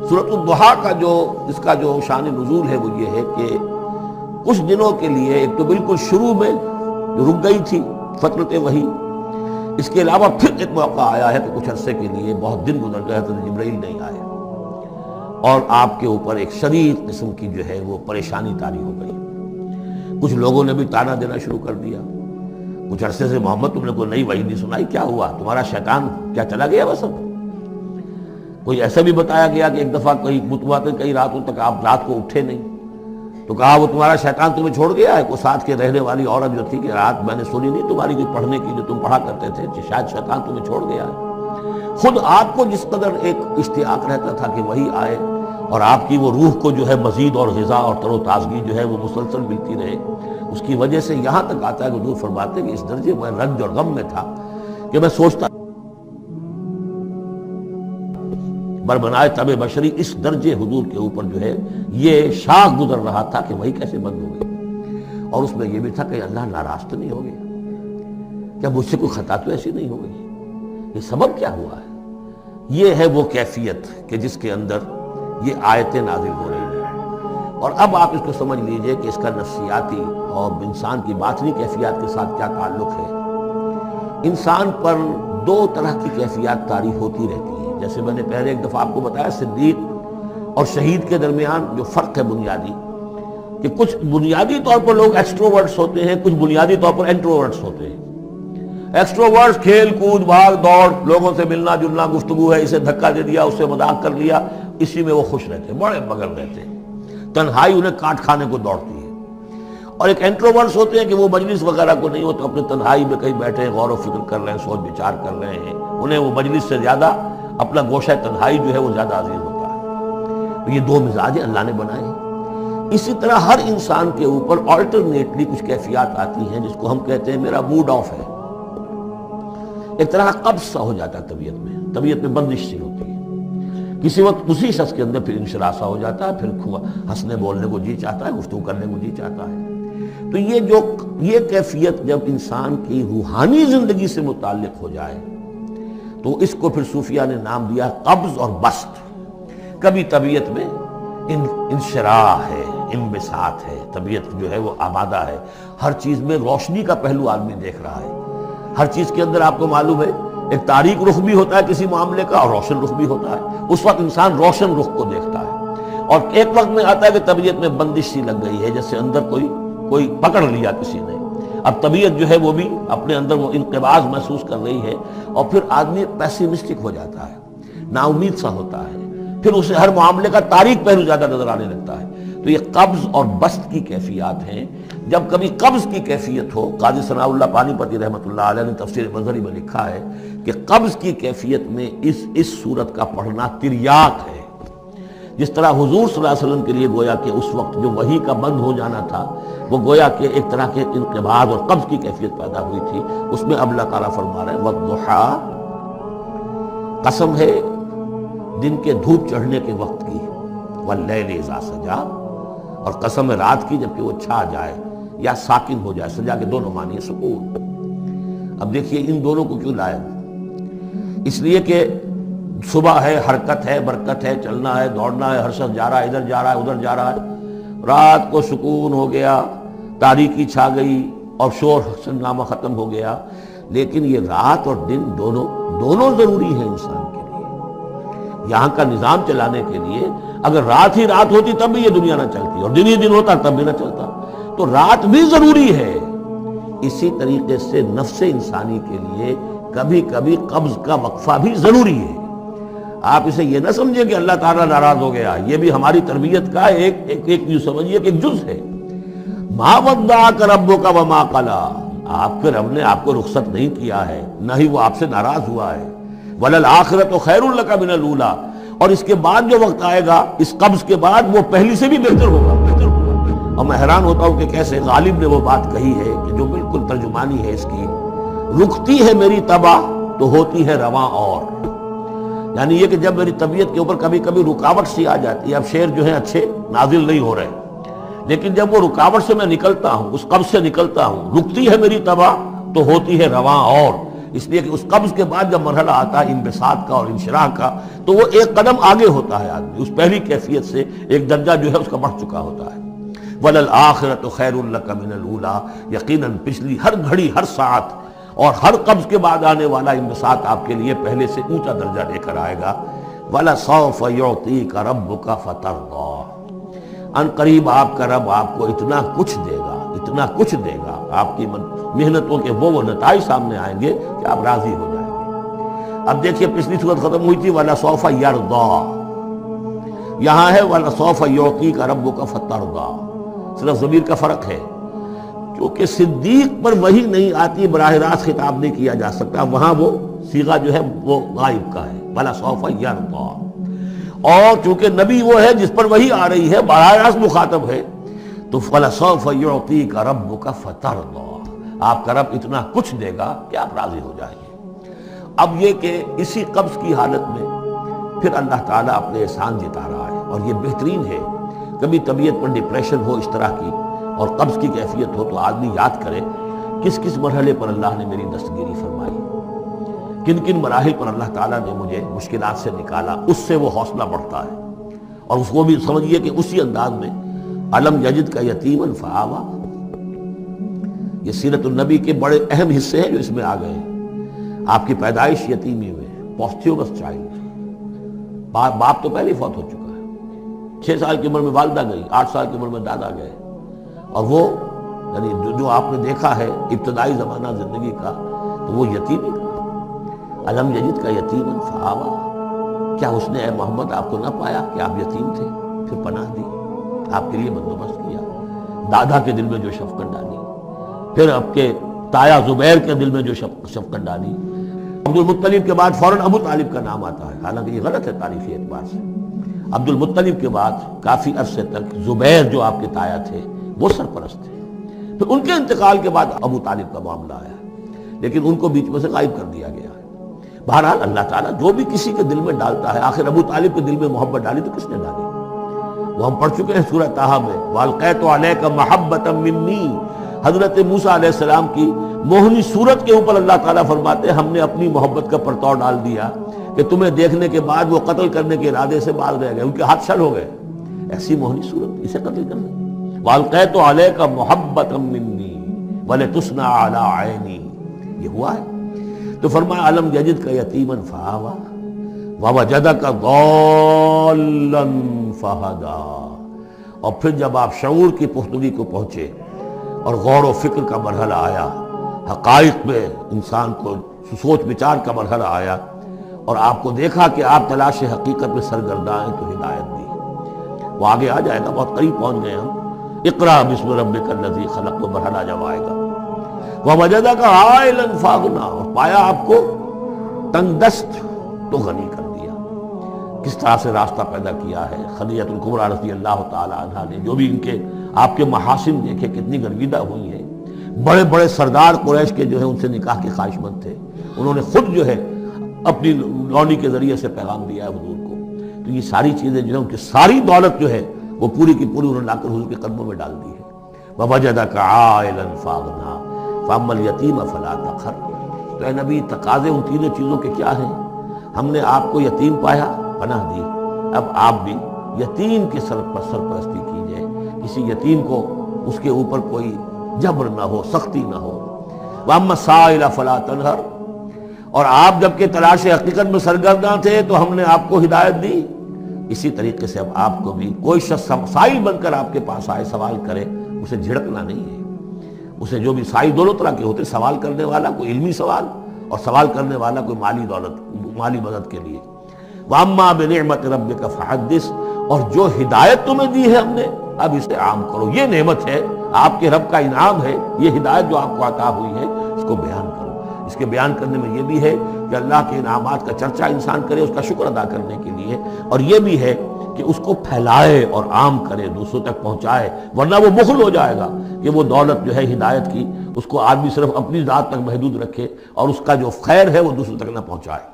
سورۃ الضحیٰ کا اس کا جو شان نزول ہے وہ یہ ہے کہ کچھ دنوں کے لیے، ایک تو بالکل شروع میں جو رک گئی تھی فترت وحی، اس کے علاوہ پھر ایک موقع آیا ہے کہ کچھ عرصے کے لیے بہت دن گزر گئے تو جبرائیل نہیں آئے، اور آپ کے اوپر ایک شدید قسم کی جو ہے وہ پریشانی طاری ہو گئی۔ کچھ لوگوں نے بھی طعنہ دینا شروع کر دیا، کچھ عرصے سے محمد تم نے کوئی نئی وحی نہیں سنائی، کیا ہوا تمہارا شیطان کیا چلا گیا بس اب؟ کوئی ایسا بھی بتایا گیا کہ ایک دفعہ کئی راتوں تک آپ رات کو اٹھے نہیں، تو کہا وہ تمہارا شیطان تمہیں چھوڑ گیا ہے۔ کوئی ساتھ کے رہنے والی عورت جو تھی کہ رات میں نے سنی نہیں تمہاری کوئی پڑھنے کی جو تم پڑھا کرتے تھے، شاید شیطان تمہیں چھوڑ گیا ہے۔ خود آپ کو جس قدر ایک اشتیاق رہتا تھا کہ وہی آئے اور آپ کی وہ روح کو جو ہے مزید اور غذا اور تر و تازگی جو ہے وہ مسلسل ملتی رہے، اس کی وجہ سے یہاں تک آتا ہے کہ حضور فرماتے ہیں کہ اس درجے میں رنج اور غم میں تھا کہ میں سوچتا بربنائے طبع بشری، اس درجے حضور کے اوپر جو ہے یہ شاخ گزر رہا تھا کہ وہی کیسے بند ہو گئی، اور اس میں یہ بھی تھا کہ اللہ ناراض تو نہیں ہو گیا، کیا مجھ سے کوئی خطا تو ایسی نہیں ہو گئی، یہ سبب کیا ہوا ہے؟ یہ ہے وہ کیفیت کہ جس کے اندر یہ آیتیں نازل ہو رہی ہیں، اور اب آپ اس کو سمجھ لیجئے کہ اس کا نفسیاتی اور انسان کی باطنی کیفیات کے ساتھ کیا تعلق ہے۔ انسان پر دو طرح کی کیفیات طاری ہوتی رہتی ہیں، جیسے میں نے پہلے ایک دفعہ آپ کو بتایا صدیق اور شہید کے درمیان جو فرق ہے بنیادی، کہ کچھ بنیادی طور پر لوگ ایکسٹروورٹس ہوتے ہیں، کچھ بنیادی طور پر انٹروورٹس ہوتے ہیں۔ ایکسٹروورٹس کھیل کود بھاگ دوڑ، لوگوں سے ملنا جلنا، گفتگو ہے، اسے دھکا دے دیا، اس سے مذاق کر لیا، اسی میں وہ خوش رہتے ہیں، بڑے مگن رہتے ہیں، تنہائی انہیں کاٹ کھانے کو دوڑتی ہے۔ اور ایک انٹروورٹس ہوتے ہیں کہ وہ مجلس وغیرہ کو نہیں ہوتا، اپنے تنہائی میں کہیں بیٹھے ہیں، غور و فکر کر رہے ہیں، سوچ بچار کر رہے ہیں، انہیں وہ مجلس سے زیادہ اپنا گوشہ تنہائی جو ہے وہ زیادہ عزیز ہوتا ہے۔ تو یہ دو مزاج اللہ نے بنائے ہیں۔ اسی طرح ہر انسان کے اوپر آلٹرنیٹلی کچھ کیفیات آتی ہیں جس کو ہم کہتے ہیں میرا موڈ آف ہے، ایک طرح قبض سا ہو جاتا ہے طبیعت میں بندش سی ہوتی ہے، کسی وقت اسی شخص کے اندر پھر انشراح سا ہو جاتا ہے، پھر ہنسنے بولنے کو جی چاہتا ہے، گفتگو کرنے کو جی چاہتا ہے۔ تو یہ کیفیت جب انسان کی روحانی زندگی سے متعلق ہو جائے تو اس کو پھر صوفیہ نے نام دیا قبض اور بسط۔ کبھی طبیعت میں انشراح ہے، انبساط ہے، طبیعت جو ہے وہ آمادہ ہے، ہر چیز میں روشنی کا پہلو آدمی دیکھ رہا ہے، ہر چیز کے اندر آپ کو معلوم ہے ایک تاریک رخ بھی ہوتا ہے کسی معاملے کا اور روشن رخ بھی ہوتا ہے، اس وقت انسان روشن رخ کو دیکھتا ہے۔ اور ایک وقت میں آتا ہے کہ طبیعت میں بندش سی لگ گئی ہے، جیسے اندر کوئی پکڑ لیا کسی نے، اب طبیعت جو ہے وہ بھی اپنے اندر وہ انقباض محسوس کر رہی ہے، اور پھر آدمی پیسیمسٹک ہو جاتا ہے، نا امید سا ہوتا ہے، پھر اسے ہر معاملے کا تاریک پہلو زیادہ نظر آنے لگتا ہے۔ تو یہ قبض اور بسط کی کیفیات ہیں۔ جب کبھی قبض کی کیفیت ہو، قاضی ثناء اللہ پانی پتی رحمۃ اللہ علیہ نے تفسیر مظہری میں لکھا ہے کہ قبض کی کیفیت میں اس صورت کا پڑھنا تریاق ہے، جس طرح حضور صلی اللہ علیہ وسلم کے لیے گویا کہ اس وقت جو وحی کا بند ہو جانا تھا وہ گویا کہ ایک طرح کے انقباض اور قبض کی کیفیت پیدا ہوئی تھی، اس میں اب اللہ تعالیٰ فرما رہے ہیں والضحیٰ، قسم ہے دن کے دھوپ چڑھنے کے وقت کی، واللیل اذا سجا، اور قسم ہے رات کی جبکہ وہ چھا جائے یا ساکن ہو جائے، سجا کے دونوں معنی ہے سکون۔ اب دیکھیے ان دونوں کو کیوں لایا، اس لیے کہ صبح ہے، حرکت ہے، برکت ہے، چلنا ہے، دوڑنا ہے، ہر شخص جا رہا ہے، ادھر جا رہا ہے ادھر جا رہا ہے، رات کو سکون ہو گیا، تاریکی چھا گئی اور شور ہنگامہ ختم ہو گیا۔ لیکن یہ رات اور دن دونوں ضروری ہیں انسان کے لیے، یہاں کا نظام چلانے کے لیے۔ اگر رات ہی رات ہوتی تب بھی یہ دنیا نہ چلتی، اور دن ہی دن ہوتا تب بھی نہ چلتا، تو رات بھی ضروری ہے۔ اسی طریقے سے نفس انسانی کے لیے کبھی کبھی قبض کا وقفہ بھی ضروری ہے۔ آپ اسے یہ نہ سمجھیں کہ اللہ تعالیٰ ناراض ہو گیا، یہ بھی ہماری تربیت کا ایک یوں سمجھیے کہ ایک جز ہے۔ ما ودعک ربک وما قلی، آپ کے رب نے آپ کو رخصت نہیں کیا ہے، نہ ہی وہ آپ سے ناراض ہوا ہے۔ وللآخرۃ خیر لک من الاولی، اور اس کے بعد جو وقت آئے گا اس قبض کے بعد وہ پہلی سے بھی بہتر ہوگا۔ اور میں حیران ہوتا ہوں کہ کیسے غالب نے وہ بات کہی ہے کہ جو بالکل ترجمانی ہے اس کی، رکتی ہے میری طبع تو ہوتی ہے رواں اور، یعنی یہ کہ جب میری طبیعت کے اوپر کبھی کبھی رکاوٹ سی آ جاتی ہے، اب شعر جو ہیں اچھے نازل نہیں ہو رہے، لیکن جب وہ رکاوٹ سے میں نکلتا ہوں، اس قبض سے نکلتا ہوں، رکتی ہے میری طبع تو ہوتی ہے رواں اور، اس لیے کہ اس قبض کے بعد جب مرحلہ آتا ہے انبساط کا اور انشراح کا تو وہ ایک قدم آگے ہوتا ہے آدمی، اس پہلی کیفیت سے ایک درجہ جو ہے اس کا بڑھ چکا ہوتا ہے۔ وَلَلْآخِرَةُ خَيْرٌ لَكَ مِنَ الْأُولَىٰ، یقیناً پچھلی ہر گھڑی، ہر ساعت اور ہر قبض کے بعد آنے والا انبساط آپ کے لیے پہلے سے اونچا درجہ لے کر آئے گا۔ وَلَسَوْفَ يُعْطِيكَ رَبُّكَ فَتَرْضَىٰ، ان قریب آپ کا رب آپ کو اتنا کچھ دے گا، اتنا کچھ دے گا، آپ کی محنتوں کے وہ نتائج سامنے آئیں گے کہ آپ راضی ہو جائیں گے۔ اب دیکھیے پچھلی صورت ختم ہوئی تھی وَلَسَوْفَ يَرْضَىٰ، یہاں ہے وَلَسَوْفَ يُعْطِيكَ رَبُّكَ فَتَرْضَىٰ، صرف ضمیر کا فرق ہے، کیونکہ صدیق پر وحی نہیں آتی، براہ راست خطاب نہیں کیا جا سکتا، وہاں وہ صیغہ جو ہے وہ غائب کا ہے، وَلَسَوْفَ يَرْضَىٰ، اور چونکہ نبی وہ ہے جس پر وحی آ رہی ہے، براہ راست مخاطب ہے، تو وَلَسَوْفَ يُعْطِيكَ رَبُّكَ فَتَرْضَىٰ، آپ کا رب اتنا کچھ دے گا کہ آپ راضی ہو جائیں گے۔ اب یہ کہ اسی قبض کی حالت میں پھر اللہ تعالیٰ اپنے احسان جتا رہا ہے، اور یہ بہترین ہے۔ کبھی طبیعت پر ڈپریشن ہو اس طرح کی اور قبض کی کیفیت ہو تو آدمی یاد کرے کس کس مرحلے پر اللہ نے میری دستگیری فرمائی، کن کن مراحل پر اللہ تعالیٰ نے مجھے مشکلات سے نکالا، اس سے وہ حوصلہ بڑھتا ہے۔ اور اس کو بھی سمجھیے کہ اسی انداز میں علم یجد کا یتیماً فآویٰ، یہ سیرت النبی کے بڑے اہم حصے ہیں جو اس میں آ گئے ہیں۔ آپ کی پیدائش یتیمی میں، پوسٹیومس چائلڈ، باپ تو پہلے فوت ہو چکا ہے، 6 سال کی عمر میں والدہ گئی، 8 سال کی عمر میں دادا گئے، اور وہ یعنی جو آپ نے دیکھا ہے ابتدائی زمانہ زندگی کا تو وہ یتیمی کا۔ علم یجد کا یتیماً فآویٰ، کیا اس نے اے محمد آپ کو نہ پایا کہ آپ یتیم تھے، پھر پناہ دی، آپ کے لیے بندوبست کیا، دادا کے دل میں جو شفقت ڈالی، پھر آپ کے تایا زبیر کے دل میں جو شفقت ڈالی۔ عبد المطلب کے بعد فوراً ابو طالب کا نام آتا ہے، حالانکہ یہ غلط ہے تاریخی اعتبار سے۔ عبد المطلب کے بعد کافی عرصے تک زبیر جو آپ کے تایا تھے وہ سرپرست تھے، پھر ان کے انتقال کے بعد ابو طالب کا معاملہ آیا، لیکن ان کو بیچ میں سے غائب کر دیا گیا ہے۔ بہرحال اللہ تعالیٰ جو بھی کسی کے دل میں ڈالتا ہے، آخر ابو طالب کے دل میں محبت ڈالی تو کس نے ڈالی؟ وہ ہم پڑھ چکے ہیں سورہ طٰہٰ میں، وَأَلْقَيْتُ عَلَيْكَ مَحَبَّةً مِّنِّي، حضرت موسیٰ علیہ السلام کی موہنی صورت کے اوپر اللہ تعالیٰ فرماتے ہیں ہم نے اپنی محبت کا پرتو ڈال دیا کہ تمہیں دیکھنے کے بعد وہ قتل کرنے کے ارادے سے باز رہ گئے، ان کے ہاتھ شل ہو گئے، ایسی موہنی صورت، اسے قتل کر دیں۔ وَأَلْقَيْتُ عَلَيْكَ مَحَبَّةً مِّنِّي وَلِتُصْنَعَ عَلَىٰ عَيْنِي، یہ ہوا ہے۔ تو فرمایا علم یجد کا یتیماً فآویٰ ووجدک ضالاً فہدیٰ، اور پھر جب آپ شعور کی پختگی کو پہنچے اور غور و فکر کا مرحلہ آیا، حقائق میں انسان کو سوچ بچار کا مرحلہ آیا، اور آپ کو دیکھا کہ آپ تلاش حقیقت میں سرگرداں ہیں، تو ہدایت دی۔ وہ آگے آ جائے گا، بہت قریب پہنچ گئے ہم۔ اقرأ بسم ربک الذی خلق، وہ مرحلہ جب آئے گا۔ ووجدک عائلاً فاغنیٰ، اور پایا آپ کو تنگ دست تو غنی کر دیا۔ کس طرح سے راستہ پیدا کیا ہے خدیجہ الکبریٰ رضی اللہ تعالی عنہا نے، جو بھی ان کے آپ کے محاسن دیکھے کتنی گرویدہ ہوئی ہیں۔ بڑے بڑے سردار قریش کے جو ہے ان سے نکاح کے خواہش مند تھے، انہوں نے خود جو ہے اپنی لونی کے ذریعے سے پیغام دیا ہے حضور کو۔ تو یہ ساری چیزیں جو ہے ان کی ساری دولت جو ہے وہ پوری کی پوری انہوں نے لا کر حضور کے قدموں میں ڈال دی ہے۔ ووجدک عائلاً فاغنیٰ فاما الیتیم فلا تقہر، تو اے نبی تقاضے ان تینوں چیزوں کے کیا ہیں؟ ہم نے آپ کو یتیم پایا، پناہ دی، اب آپ بھی یتیم کے سر پر سرپرستی کیجئے، کسی یتیم کو اس کے اوپر کوئی جبر نہ ہو، سختی نہ ہو۔ واما السائل فلا تنہر، اور آپ جب کہ تلاش حقیقت میں سرگرداں تھے تو ہم نے آپ کو ہدایت دی، اسی طریقے سے اب آپ کو بھی کوئی شخص سائل بن کر آپ کے پاس آئے سوال کرے، اسے جھڑکنا نہیں ہے۔ اسے جو بھی سائل دونوں طرح کے ہوتے، سوال کرنے والا کوئی علمی سوال، اور سوال کرنے والا کوئی مالی دولت، مالی مدد کے لیے۔ وَأَمَّا بِنِعْمَةِ رَبِّكَ فَحَدِّثْ، اور جو ہدایت تمہیں دی ہے ہم نے اب اسے عام کرو، یہ نعمت ہے، آپ کے رب کا انعام ہے، یہ ہدایت جو آپ کو عطا ہوئی ہے اس کو بیان کرو۔ اس کے بیان کرنے میں یہ بھی ہے کہ اللہ کے انعامات کا چرچا انسان کرے اس کا شکر ادا کرنے کے لیے، اور یہ بھی ہے کہ اس کو پھیلائے اور عام کرے، دوسروں تک پہنچائے، ورنہ وہ بخل ہو جائے گا کہ وہ دولت جو ہے ہدایت کی اس کو آدمی صرف اپنی ذات تک محدود رکھے اور اس کا جو خیر ہے وہ دوسروں تک نہ پہنچائے۔